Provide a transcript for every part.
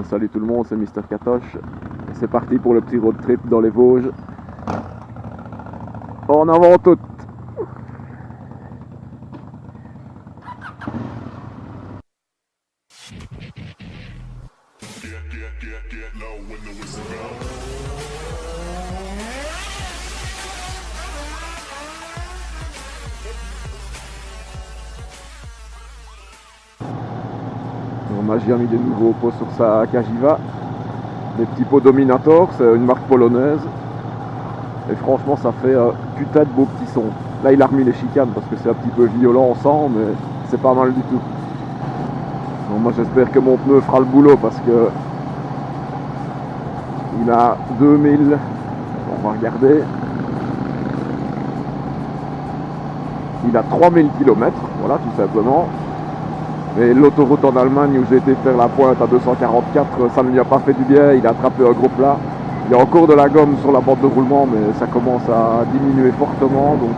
Salut tout le monde, c'est Mister Katoche. Et c'est parti pour le petit road trip dans les Vosges. En avant toutes. Magie a mis des nouveaux pots sur sa Cagiva, des petits pots Dominator, c'est une marque polonaise et franchement ça fait putain de beaux petits sons. Là il a remis les chicanes parce que c'est un petit peu violent ensemble, mais c'est pas mal du tout. Donc, moi j'espère que mon pneu fera le boulot parce que il a 2000, on va regarder, il a 3000 km, voilà tout simplement. Et l'autoroute en Allemagne où j'ai été faire la pointe à 244, ça ne lui a pas fait du bien, il a attrapé un gros plat. Il y a encore de la gomme sur la bande de roulement, mais ça commence à diminuer fortement. Donc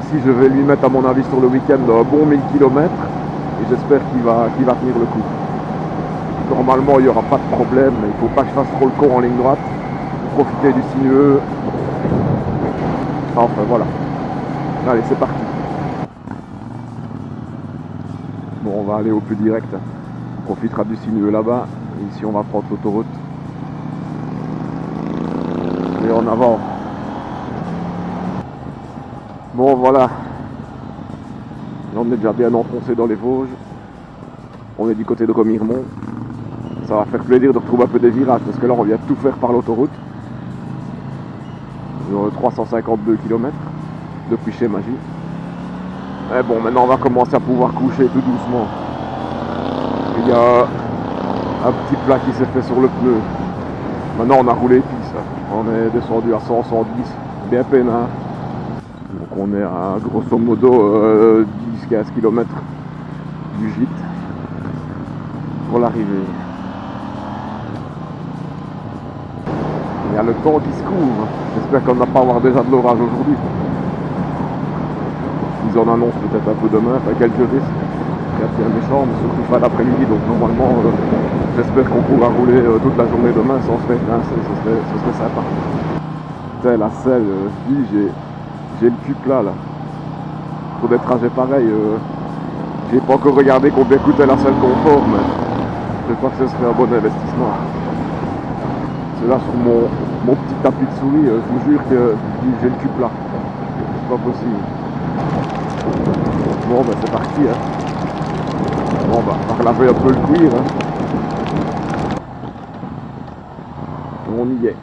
ici je vais lui mettre à mon avis sur le week-end un bon 1000 km et j'espère qu'il va tenir le coup. Normalement il n'y aura pas de problème, mais il ne faut pas que je fasse trop le con en ligne droite, profiter du sinueux. Enfin voilà. Allez, c'est parti. Bon, on va aller au plus direct. On profitera du sinueux là-bas. Et ici, on va prendre l'autoroute. Et en avant. Bon, voilà. Là, on est déjà bien enfoncé dans les Vosges. On est du côté de Remiremont. Ça va faire plaisir de retrouver un peu des virages. Parce que là, on vient tout faire par l'autoroute. 352 km depuis chez Magie. Et bon, maintenant on va commencer à pouvoir coucher tout doucement. Il y a un petit plat qui s'est fait sur le pneu. Maintenant on a roulé piste. On est descendu à 100, 110, bien peinard. Donc on est à grosso modo 10-15 km du gîte pour l'arrivée. Il y a le temps qui se couvre. J'espère qu'on ne va pas avoir déjà de l'orage aujourd'hui. Ils en annoncent peut-être un peu demain, enfin quelques risques. Il y a bien méchant, mais surtout pas l'après-midi, donc normalement j'espère qu'on pourra rouler toute la journée demain sans se faire grincer, ce serait sympa. Putain, la selle, j'ai le cul plat là. Pour des trajets pareils, j'ai pas encore regardé combien coûtait la selle confort, mais je crois que ce serait un bon investissement. C'est là sur mon petit tapis de souris, je vous jure que j'ai le cul plat. C'est pas possible. Bon bah c'est parti hein. Bon bah on va relaver un peu le cuir hein. On y est.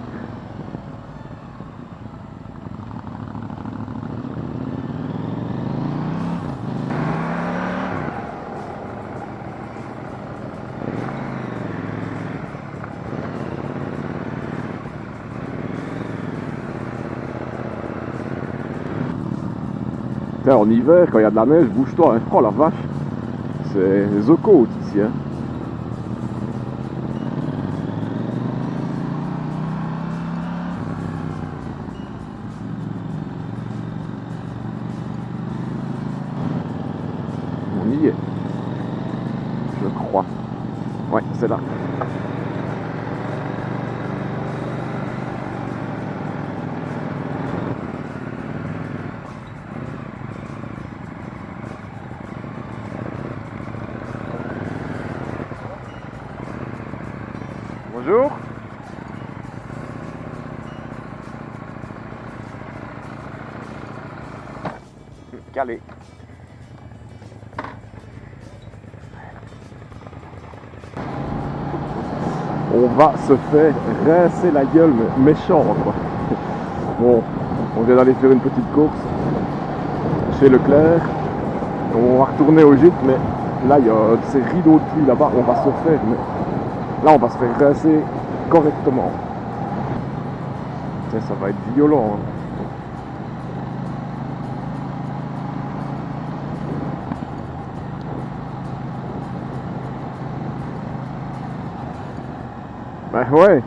En hiver, quand il y a de la neige, bouge-toi, hein. Oh la vache, c'est the côte ici. Hein. On y est, je crois. Ouais, c'est là. Bonjour. Calé. On va se faire rincer la gueule, mais méchant quoi. Bon, on vient d'aller faire une petite course chez Leclerc. On va retourner au gîte, mais là il y a ces rideaux de pluie là-bas, on va se faire, mais là on va se faire rincer correctement. Ça va être violent. Hein. Ben ouais.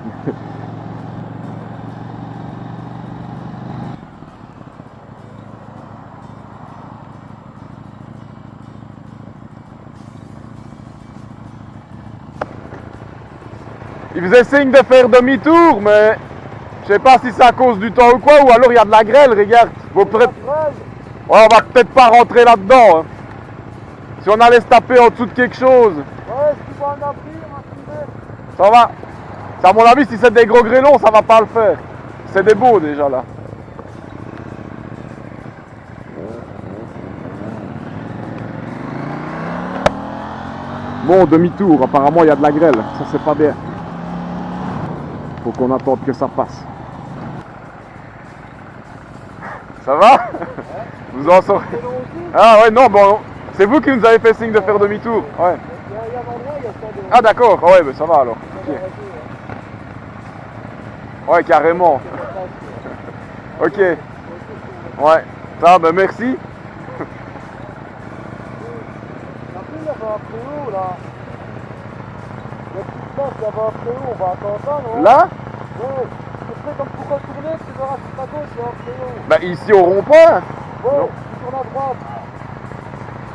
Il faisait signe de faire demi-tour, mais je sais pas si c'est à cause du temps ou quoi, ou alors il y a de la grêle, regarde. Ouais, on va peut-être pas rentrer là-dedans. Hein. Si on allait se taper en dessous de quelque chose. Ouais, si tu vois un abri, ça va. À mon avis, si c'est des gros grêlons, ça va pas le faire. C'est des beaux déjà là. Bon, demi-tour, apparemment il y a de la grêle, ça c'est pas bien. Faut qu'on attende que ça passe. Ça va? Ouais. Vous en sortez? Ah ouais, non, bon, c'est vous qui nous avez fait signe de faire demi-tour. Ouais. Il y a un endroit, il y a ça de... Ah d'accord, ouais, mais ça va alors. Okay. Ouais, carrément. Ok. Ouais, ça, ben merci. Il y avait un préau là. La petite place, il y avait un préau, on va attendre ça, non? Là? Ouais. Tu fais comme pour retourner, tu verras sur ta gauche, il y a un préau. Bah ici au rond-point. Ouais, tu tournes à droite.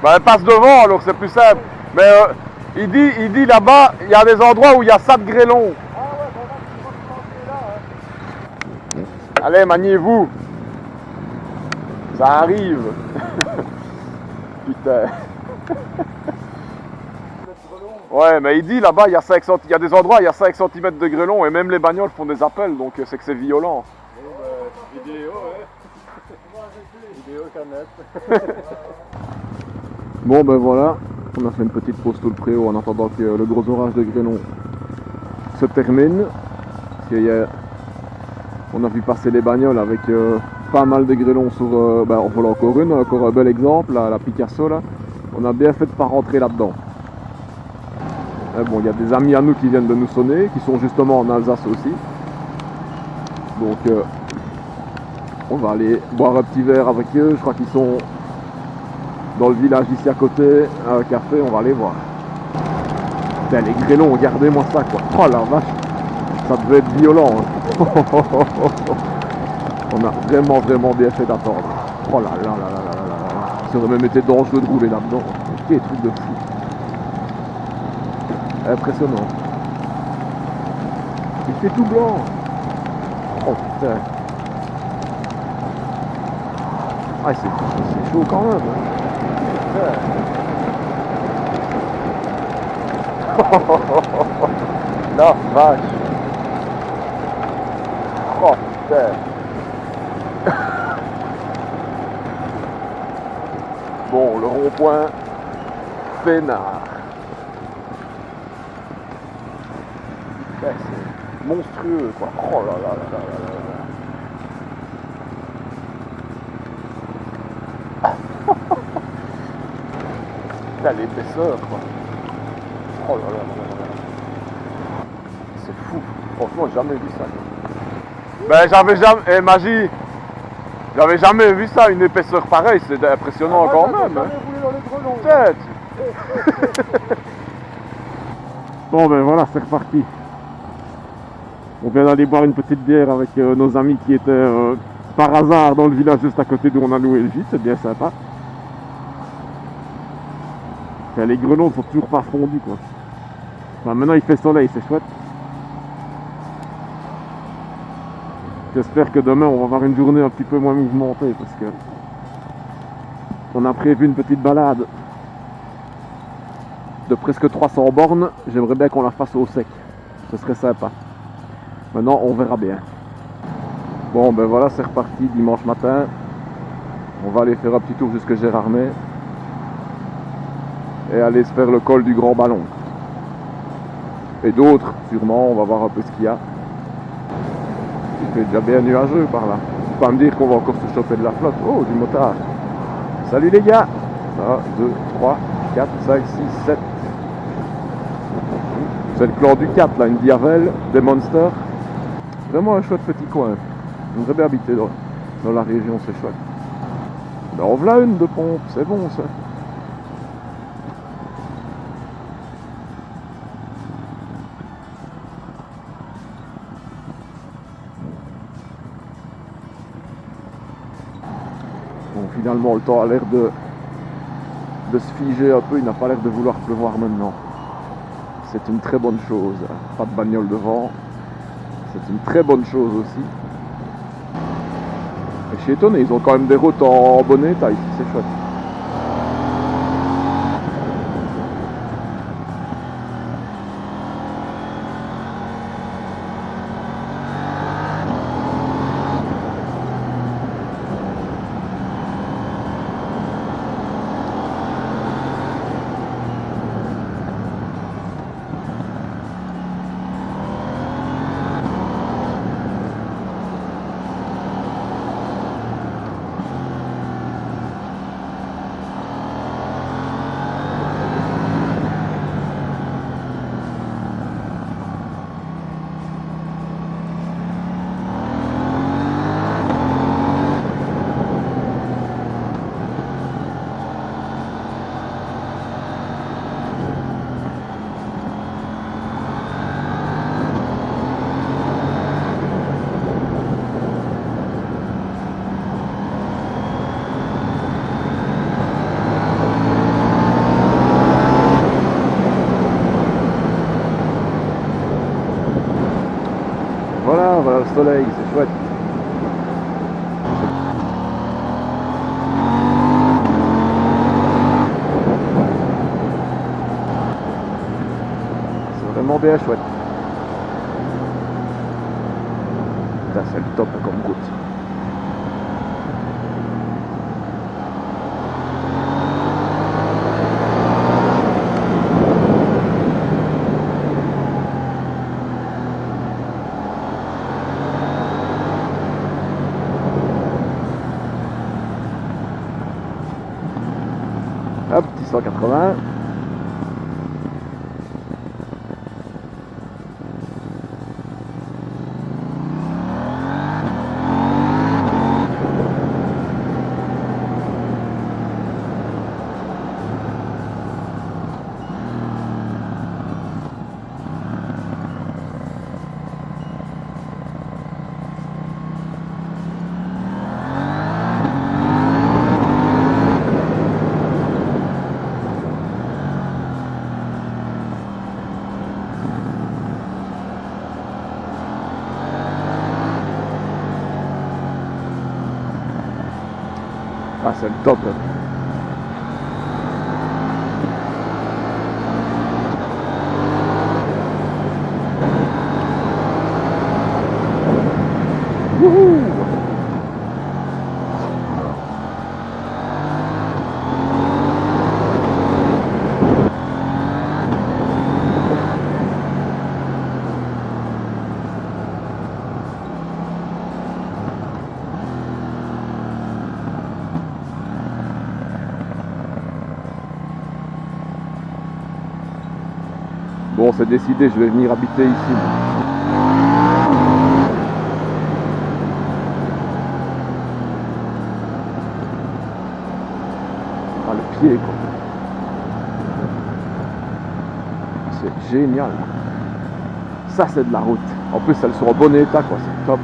Bah elle passe devant alors c'est plus simple. Mais il dit là-bas, il y a des endroits où il y a ça de grêlons. Ah ouais, ben là, tu vas te lancer là. Hein. Allez, maniez-vous. Ça arrive. Putain. Ouais, mais il dit là-bas, il y a des endroits, il y a 5 cm de grêlons et même les bagnoles font des appels, donc c'est que c'est violent. Vidéo, ouais. Vidéo, canette. Bon, ben voilà, on a fait une petite pause sous le préau en attendant que le gros orage de grêlons se termine. On a vu passer les bagnoles avec pas mal de grêlons sur... en voilà encore un bel exemple, la Picasso là. On a bien fait de ne pas rentrer là-dedans. Bon, il y a des amis à nous qui viennent de nous sonner, qui sont justement en Alsace aussi. Donc, on va aller boire un petit verre avec eux. Je crois qu'ils sont dans le village ici à côté, à un café. On va aller voir. Putain, les grêlons, regardez-moi ça, quoi. Oh la vache, ça devait être violent. Hein. On a vraiment bien fait d'attendre. Oh là là là là là là là. Ça aurait même été dangereux de rouler là-dedans. Quel truc de fou. Impressionnant. Il fait tout blanc. Oh putain. Ah c'est chaud quand même. La vache. Oh putain. Bon, le rond-point peinard. C'est monstrueux quoi. Oh là là là là là là. Putain, l'épaisseur quoi. Oh là là là là là. C'est fou. Franchement, j'ai jamais vu ça. Ben j'avais jamais. Magie. J'avais jamais vu ça, une épaisseur pareille. C'est impressionnant quand même. Peut-être. Bon ben voilà, c'est reparti. On vient d'aller boire une petite bière avec nos amis qui étaient par hasard dans le village juste à côté d'où on a loué le gîte, c'est bien sympa. Et les grêlons sont toujours pas fondus quoi. Enfin, maintenant il fait soleil, c'est chouette. J'espère que demain on va avoir une journée un petit peu moins mouvementée parce que on a prévu une petite balade de presque 300 bornes. J'aimerais bien qu'on la fasse au sec, ce serait sympa. Maintenant, on verra bien. Bon, ben voilà, c'est reparti dimanche matin. On va aller faire un petit tour jusque Gérardmer. Et aller se faire le col du Grand Ballon. Et d'autres, sûrement, on va voir un peu ce qu'il y a. Il fait déjà bien nuageux par là. Faut pas me dire qu'on va encore se choper de la flotte. Oh, du motard. Salut les gars. 1, 2, 3, 4, 5, 6, 7. C'est le clan du 4 là, une Diavel, des Monsters. Vraiment un chouette petit coin. On devrait bien habiter dans la région, c'est chouette. Ben en voilà une de pompe, c'est bon ça. Bon, finalement le temps a l'air de se figer un peu, il n'a pas l'air de vouloir pleuvoir maintenant. c'est une très bonne chose. Pas de bagnole devant, c'est une très bonne chose aussi. Et je suis étonné, ils ont quand même des routes en bon état ici, c'est chouette. Voilà, voilà le soleil, c'est chouette. C'est vraiment bien chouette. Putain, c'est le top comme route. Hop, petit 180. Ah, c'est le top. Wouhou! Bon, c'est décidé, je vais venir habiter ici. Ah, le pied, quoi. C'est génial. Ça, c'est de la route. En plus, elles sont en bon état, quoi. C'est top.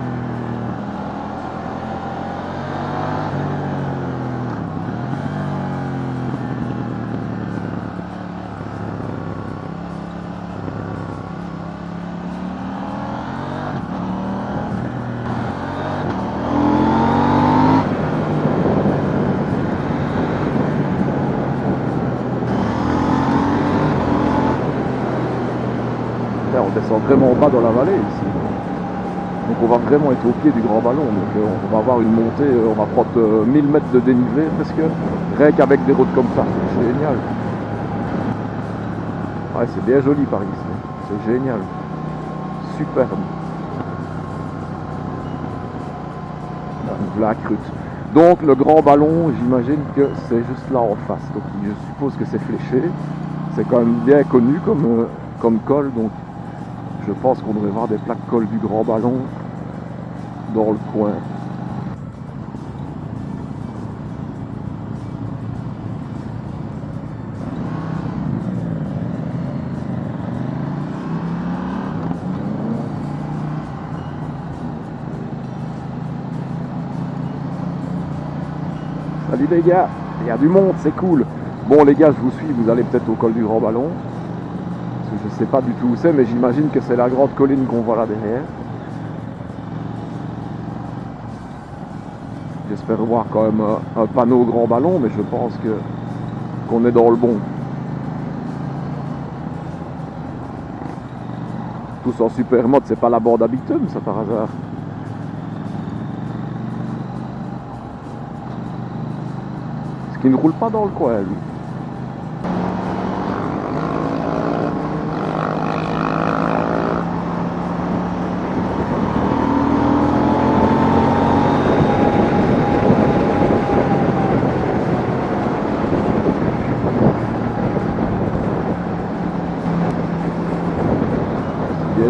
On descend vraiment bas dans la vallée ici. Donc on va vraiment être au pied du grand ballon. Donc on va avoir une montée, on va prendre 1000 mètres de dénivelé presque. Rien qu'avec des routes comme ça, c'est génial. Ouais, c'est bien joli par ici. C'est génial. Superbe. La crute. Donc le grand ballon, j'imagine que c'est juste là en face. Donc je suppose que c'est fléché. C'est quand même bien connu comme col. Donc je pense qu'on devrait voir des plaques col du grand ballon dans le coin. Salut les gars, il y a du monde, c'est cool. Bon les gars, je vous suis, vous allez peut-être au col du grand ballon. Je sais pas du tout où c'est, mais j'imagine que c'est la grande colline qu'on voit là derrière. J'espère voir quand même un panneau grand ballon, mais je pense qu'on est dans le bon. Tous en super mode, c'est pas la bande à bitume ça par hasard? Parce qu'il ne roule pas dans le coin lui.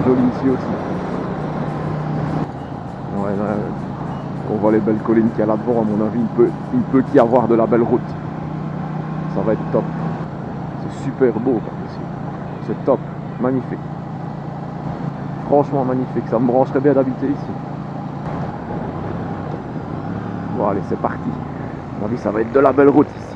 Joli ici aussi. Ouais, là, on voit les belles collines qu'il y a là devant, à mon avis, il peut y avoir de la belle route. Ça va être top. C'est super beau par ici. C'est top, magnifique. Franchement magnifique, ça me brancherait bien d'habiter ici. Bon allez, c'est parti. À mon avis, ça va être de la belle route ici.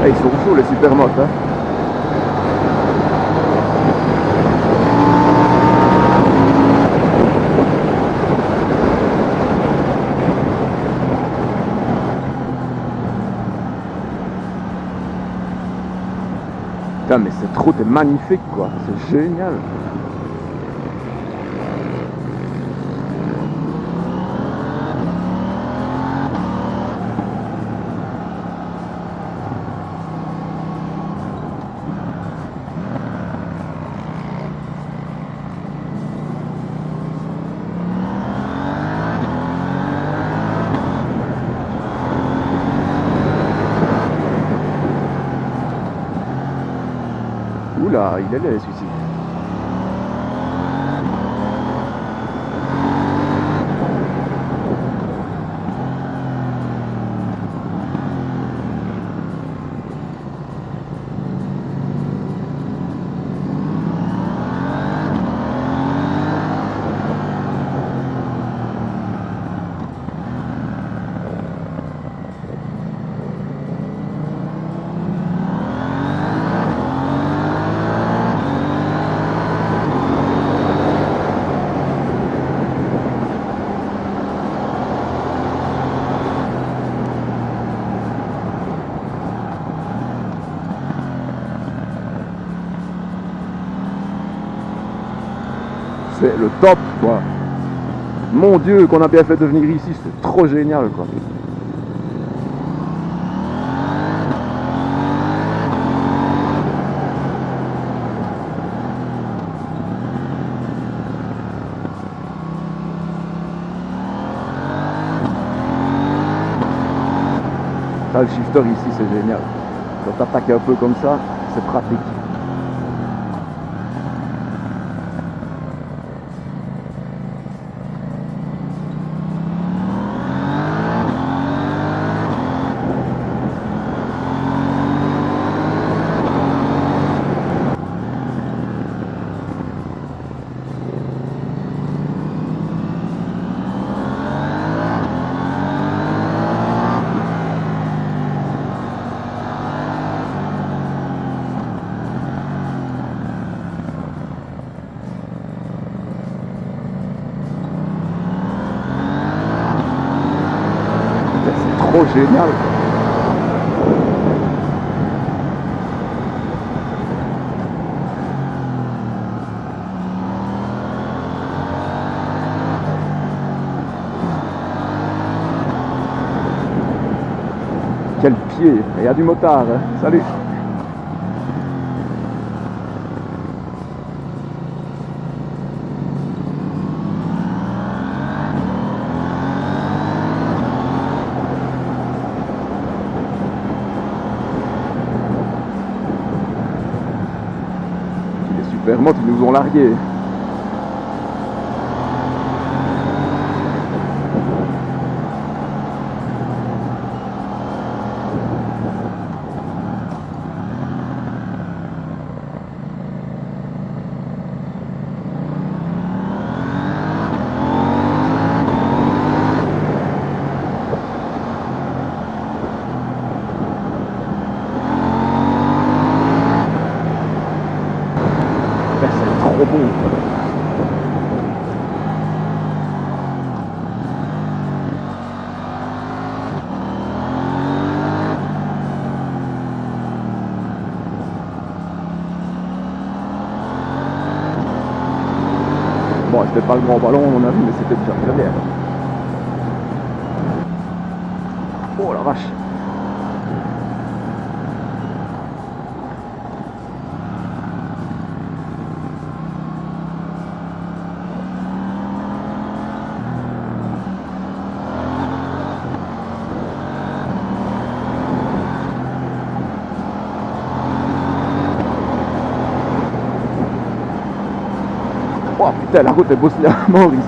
Ils sont chauds les supermotos hein. Putain mais cette route est magnifique quoi, c'est génial. Oula, il est laid celui-ci. C'est le top quoi. Mon Dieu qu'on a bien fait de venir ici, c'est trop génial quoi. Ça, le shifter ici c'est génial. Quand t'attaques un peu comme ça, c'est pratique. Trop génial. Quel pied. Il y a du motard hein. Salut. Vermont, ils nous ont largués. C'est trop bon. Bon, c'était pas le grand ballon, on a vu, mais c'était déjà très bien. Oh la vache. Oh putain, la route est bossée à mort ici.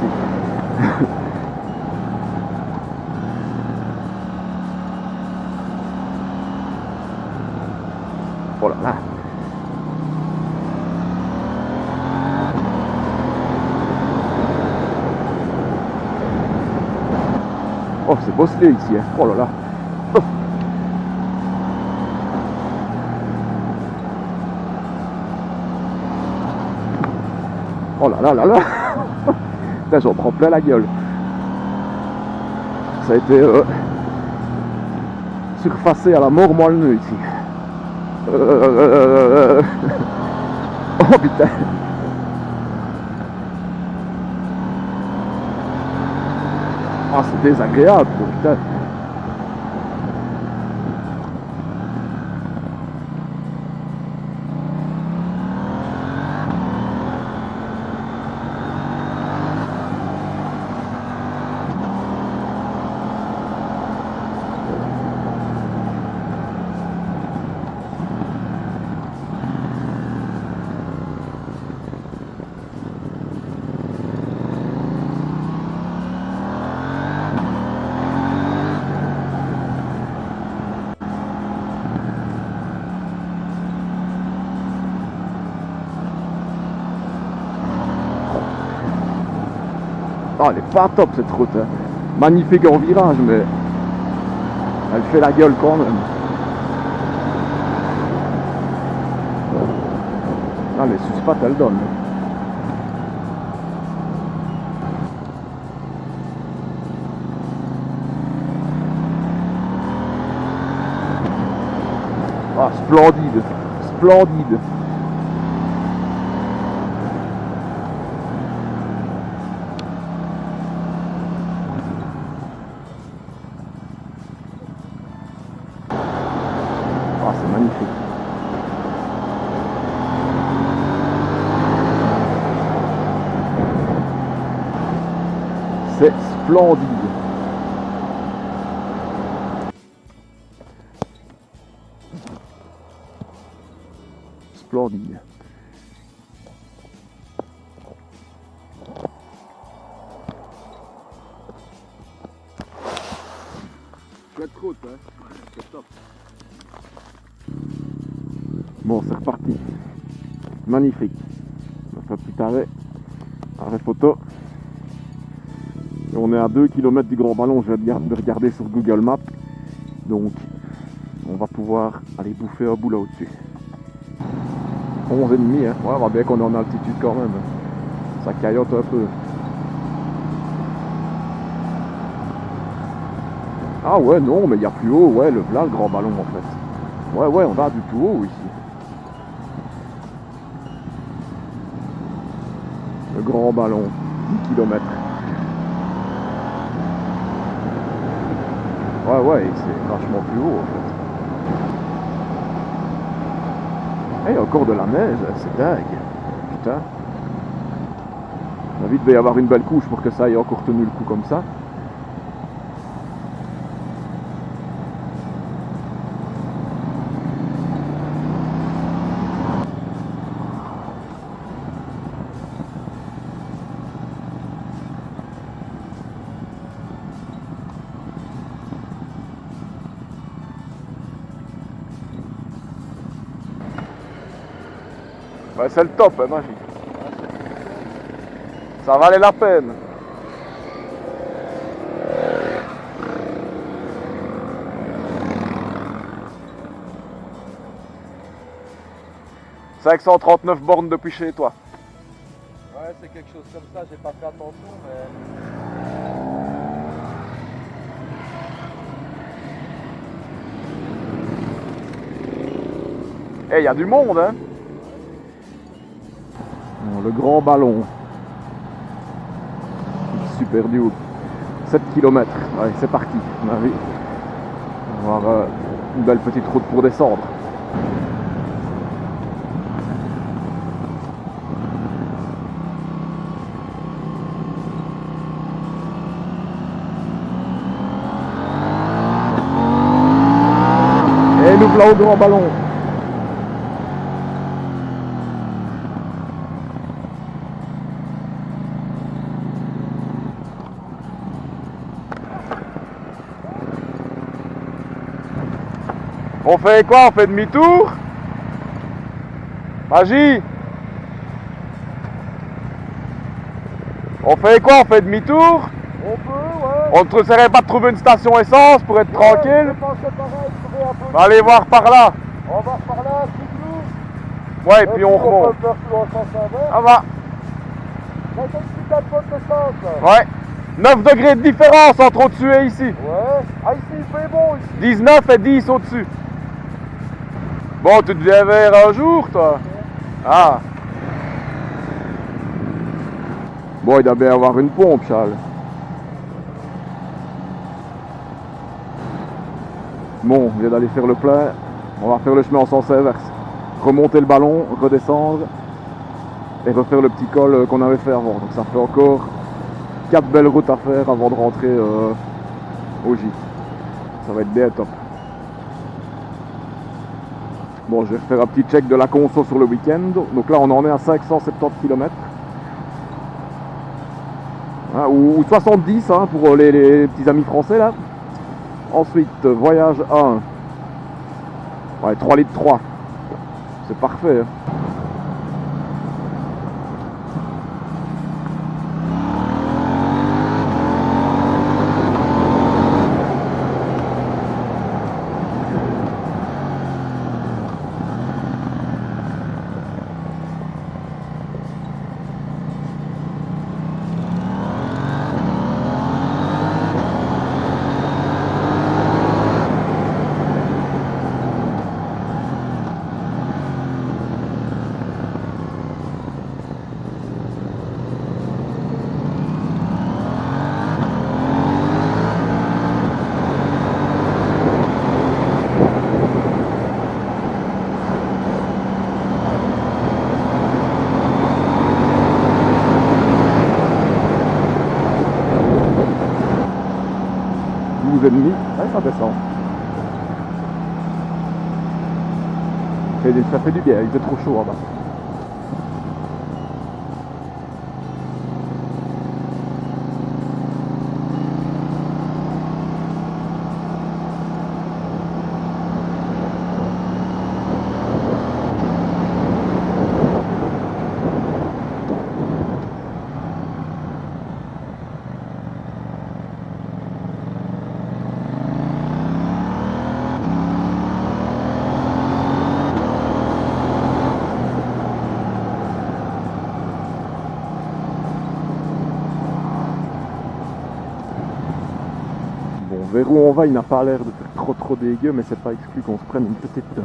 Oh là là. Oh, c'est bosselé ici, hein. Oh là là. Oh. Oh là là là là. Putain, j'en prends plein la gueule. Ça a été surfacé à la mort moelleux ici. Oh putain. Ah, c'est désagréable, putain. Ah, elle est pas top cette route, hein. Magnifique en virage, mais elle fait la gueule quand même. Ah, les suspates, elles donnent. Ah, splendide, splendide. Ah, c'est magnifique. C'est splendide. Splendide. Chouette route, hein. C'est top. Bon, c'est reparti. Magnifique. On a fait un petit arrêt photo. Et on est à 2 km du grand ballon, je viens de regarder sur Google Maps. Donc, on va pouvoir aller bouffer un bout là au-dessus. 11,5, hein. Ouais, on voit bien qu'on est en altitude quand même. Ça caillote un peu. Ah ouais, non, mais il y a plus haut, ouais, là, le grand ballon en fait. Ouais, ouais, on va du tout haut ici. Le grand ballon, 10 km. Ouais, ouais, c'est vachement plus haut en fait. Et il y a encore de la neige, c'est dingue. Putain. Il devait y avoir une belle couche pour que ça ait encore tenu le coup comme ça. Bah, c'est le top, hein, Magique. Ça valait la peine. « 539 bornes depuis chez toi. » Ouais, c'est quelque chose comme ça, j'ai pas fait attention, mais... Eh, il y a du monde, hein. Le grand ballon. Super Duke. 7 km. Allez, c'est parti. On va avoir une belle petite route pour descendre. Et nous voilà au grand ballon. On fait quoi? On fait demi-tour? Magie? On fait quoi? On fait demi-tour? On peut, ouais. On ne serait pas de trouver une station essence pour être tranquille? Je pense que pareil, trouver un peu... Allez voir par là. On va par là, tout nous. Ouais, et puis on On remonte. peut faire tout en sens inverse. Ça va. Mais c'est une putain de bonne distance. Ouais. 9 degrés de différence entre au-dessus et ici. Ouais. Ah, ici, il fait bon, ici. 19 et 10 au-dessus. Bon, tu deviens vert un jour, toi? Ah. Bon, il doit bien avoir une pompe, Charles. Bon, on vient d'aller faire le plein. On va faire le chemin en sens inverse. Remonter le ballon, redescendre et refaire le petit col qu'on avait fait avant. Donc ça fait encore 4 belles routes à faire avant de rentrer au gîte. Ça va être bien top. Bon, je vais faire un petit check de la conso sur le week-end. Donc là, on en est à 570 km. Hein, ou 70 hein, pour les petits amis français là. Ensuite, voyage 1. Ouais, 3 litres 3. C'est parfait. Hein. Et demi, ouais, ça descend. Ça fait du bien, il fait trop chaud en bas. Vers où on va, il n'a pas l'air de faire trop dégueu, mais c'est pas exclu qu'on se prenne une petite hache.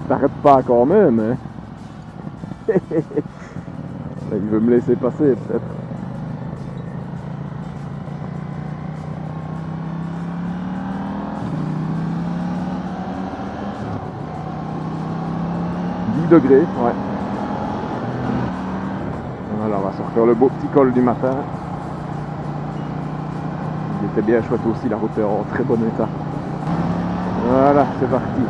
T'arrêtes pas quand même, hein. Il veut me laisser passer, peut-être. Degrés, ouais. Voilà, on va se refaire le beau petit col du matin. Il était bien chouette aussi, la route est en très bon état. Voilà, c'est parti.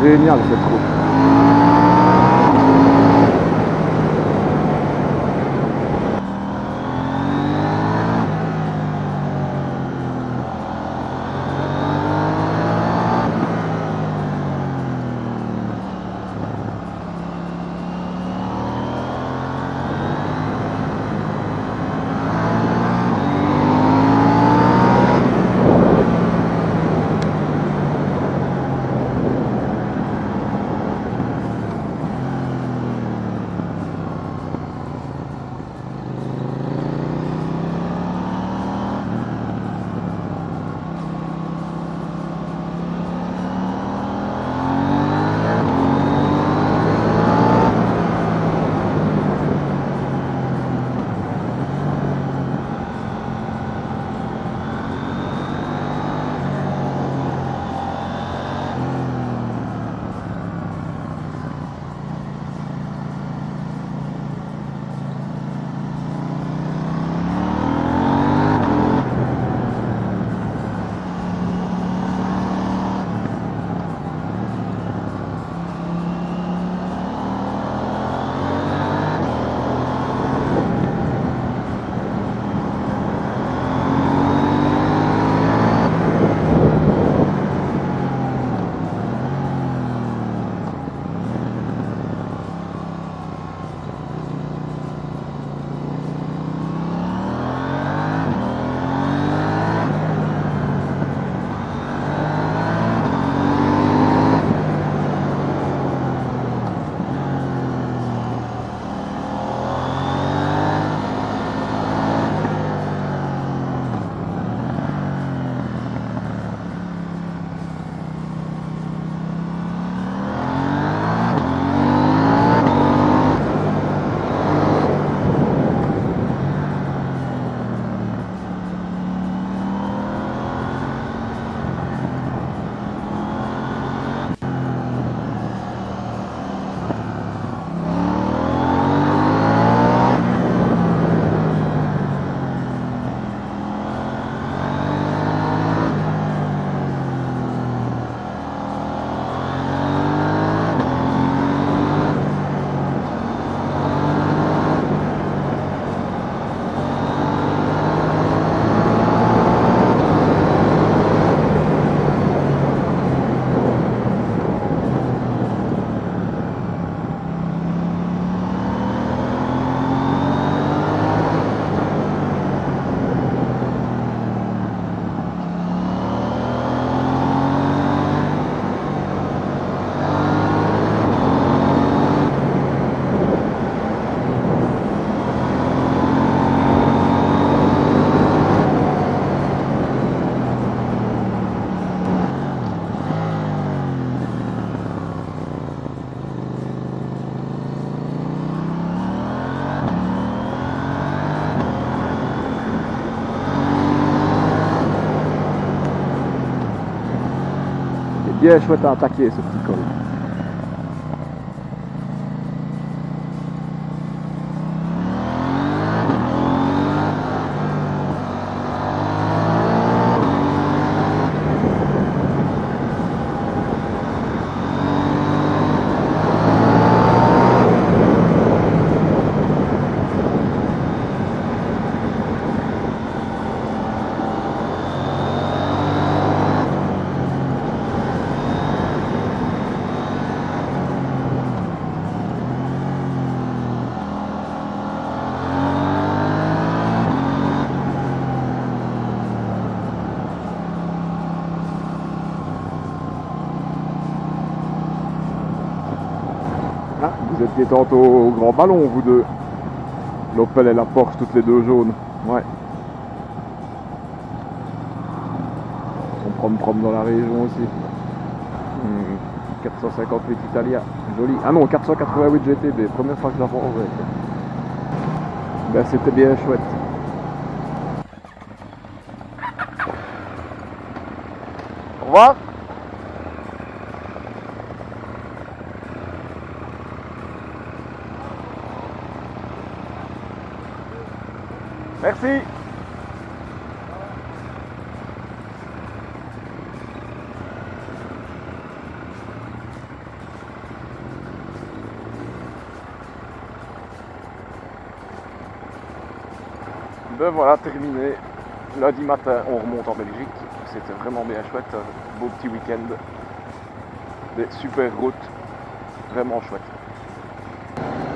génial cette route. Bien chouette à attaquer ce petit col. Ah, vous étiez tantôt au grand ballon, vous deux. L'Opel et la Porsche, toutes les deux jaunes. Ouais. On prom dans la région aussi. 458 Italia, joli. Ah non, 488 GTB, première fois que je la vois en vrai. Ben, c'était bien chouette. Au revoir. Merci. Ben voilà, terminé. Lundi matin, on remonte en Belgique. C'était vraiment bien chouette. Beau petit week-end. Des super routes. Vraiment chouette.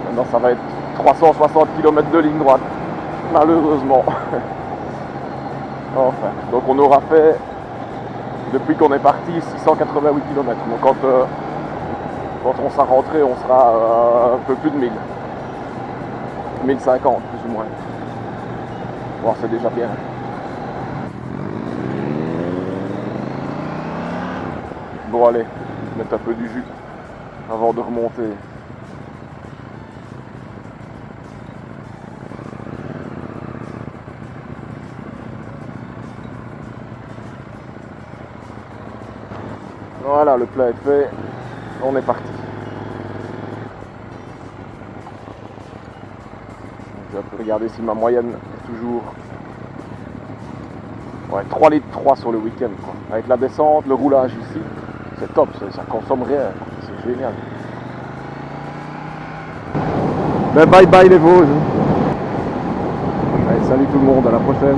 Maintenant, ça va être 360 km de ligne droite. Malheureusement. Enfin, donc on aura fait, depuis qu'on est parti, 688 km. Donc quand on sera rentré, on sera un peu plus de 1000. 1050 plus ou moins. Bon, c'est déjà bien. Bon allez, mettre un peu du jus avant de remonter. Voilà, le plat est fait, on est parti. Je vais regarder si ma moyenne est toujours 3 litres 3 sur le week-end. Avec la descente, le roulage ici, c'est top, ça consomme rien, c'est génial. Ben bye bye les Vosges. Allez, salut tout le monde, à la prochaine.